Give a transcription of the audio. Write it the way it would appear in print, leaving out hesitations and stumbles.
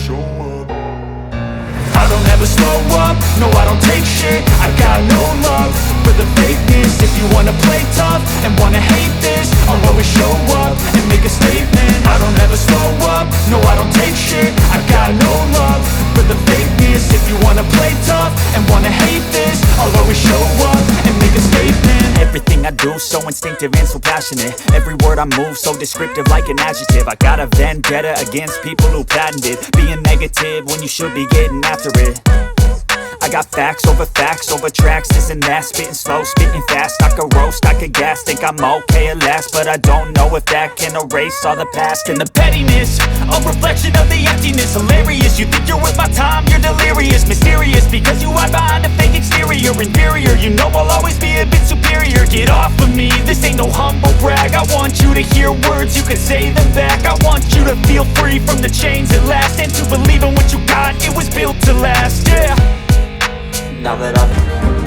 show up. I don't ever slow up, no I don't take shit. I got no love for the fakeness. If you wanna play tough and wanna hate this, I'll always show up and make a statement. I don't ever slow up, no I don't take shit. I got no love for the fakeness. If you wanna play tough and wanna hate this, I'll always show up and make a statement. Everything I do so instinctive and so passionate. Every word I move so descriptive like an adjective. I got a vendetta against people who patented being negative when you should be getting after it. I got facts over tracks, this and that. Spitting slow, spitting fast. I could roast, I could gas. Think I'm okay at last, but I don't know if that can erase all the past. And the pettiness, a reflection of the emptiness. Hilarious, you think you're worth my time, you're delirious. Mysterious, because you hide behind a fake exterior. Inferior, you know I'll always be a bit superior. Get off of me, this ain't no humble brag. I want you to hear words, you can say them back. I want you to feel free from the chains at last, and to believe in what you got, it was built to last, yeah. Now that I've